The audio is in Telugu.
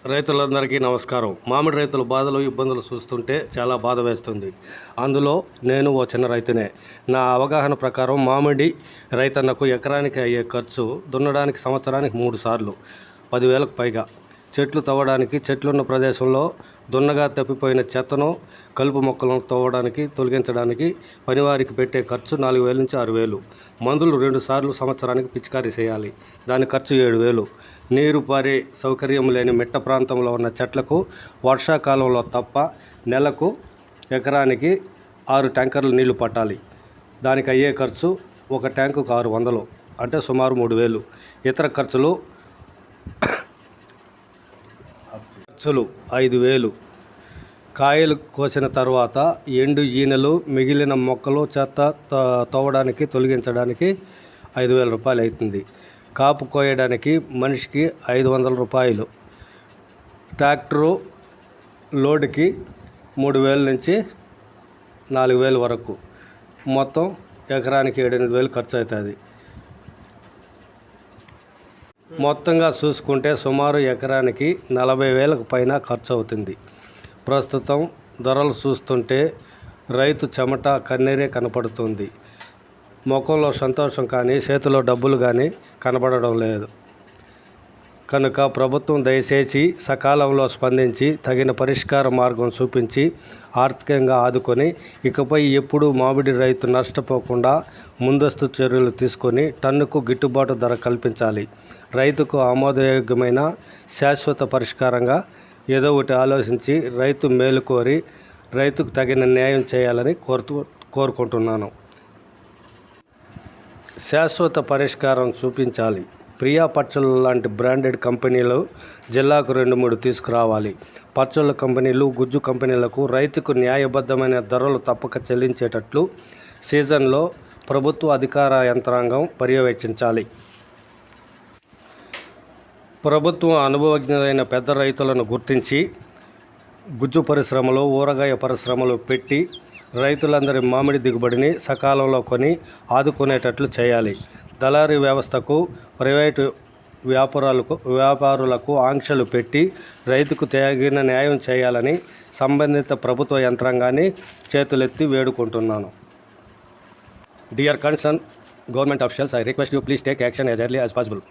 రైతులందరికీ నమస్కారం. మామిడి రైతుల బాధలు, ఇబ్బందులు చూస్తుంటే చాలా బాధ వేస్తుంది. అందులో నేను ఓ చిన్న రైతునే. నా అవగాహన ప్రకారం మామిడి రైతన్నకు ఎకరానికి అయ్యే ఖర్చు దున్నడానికి సంవత్సరానికి 3 సార్లు 10,000కు పైగా. చెట్లు తవ్వడానికి, చెట్లున్న ప్రదేశంలో దున్నగా తప్పిపోయిన చెత్తను, కలుపు మొక్కలను తవ్వడానికి, తొలగించడానికి పనివారికి పెట్టే ఖర్చు 4,000 నుంచి 6,000. మందులు 2 సార్లు సంవత్సరానికి పిచికారీ చేయాలి, దాని ఖర్చు 7,000. నీరు పారే సౌకర్యం లేని మిట్ట ప్రాంతంలో ఉన్న చెట్లకు వర్షాకాలంలో తప్ప నెలకు ఎకరానికి 6 ట్యాంకర్లు నీళ్లు పట్టాలి, దానికి అయ్యే ఖర్చు ఒక ట్యాంకుకు 600, అంటే సుమారు 3,000. ఇతర ఖర్చులు 5,000. కాయలు కోసిన తర్వాత ఎండు ఈనెలు, మిగిలిన మొక్కలు, చెత్త తవ్వడానికి, తొలగించడానికి 5,000 రూపాయలు అవుతుంది. కాపు కోయడానికి మనిషికి 500 రూపాయలు. ట్రాక్టరు లోడుకి 3,000 నుంచి 4,000 వరకు. మొత్తం ఎకరానికి 7,000-8,000 ఖర్చు అవుతుంది. మొత్తంగా చూసుకుంటే సుమారు ఎకరానికి 40,000కు పైన ఖర్చు అవుతుంది. ప్రస్తుతం ధరలు చూస్తుంటే రైతు చెమట కన్నీరే కనపడుతుంది. ముఖంలో సంతోషం కానీ, చేతిలో డబ్బులు కానీ కనబడడం లేదు. కనుక ప్రభుత్వం దయచేసి సకాలంలో స్పందించి తగిన పరిష్కార మార్గం చూపించి ఆర్థికంగా ఆదుకొని ఇకపై ఎప్పుడూ మామిడి రైతు నష్టపోకుండా ముందస్తు చర్యలు తీసుకొని టన్నుకు గిట్టుబాటు ధర కల్పించాలి. రైతుకు ఆమోదయోగ్యమైన శాశ్వత పరిష్కారంగా ఏదో ఒకటి ఆలోచించి రైతు మేలు కోరి రైతుకు తగిన న్యాయం చేయాలని కోరుకుంటున్నాను. శాశ్వత పరిష్కారం చూపించాలి. ప్రియా పచ్చళ్ళు లాంటి బ్రాండెడ్ కంపెనీలు జిల్లాకు 2-3 తీసుకురావాలి. పచ్చళ్ళ కంపెనీలు, గుజ్జు కంపెనీలకు రైతుకు న్యాయబద్ధమైన ధరలు తప్పక చెల్లించేటట్లు సీజన్లో ప్రభుత్వ అధికార యంత్రాంగం పర్యవేక్షించాలి. ప్రభుత్వం అనుభవజ్ఞులైన పెద్ద రైతులను గుర్తించి గుజ్జు పరిశ్రమలు, ఊరగాయ పరిశ్రమలు పెట్టి రైతులందరి మామిడి దిగుబడిని సకాలంలో కొని ఆదుకునేటట్లు చేయాలి. దళారీ వ్యవస్థకు, ప్రైవేటు వ్యాపారులకు ఆంక్షలు పెట్టి రైతుకు తగిన న్యాయం చేయాలని సంబంధిత ప్రభుత్వ యంత్రాంగాన్ని చేతులెత్తి వేడుకుంటున్నాను. Dear concerned government officials, I request you please take action as early as possible.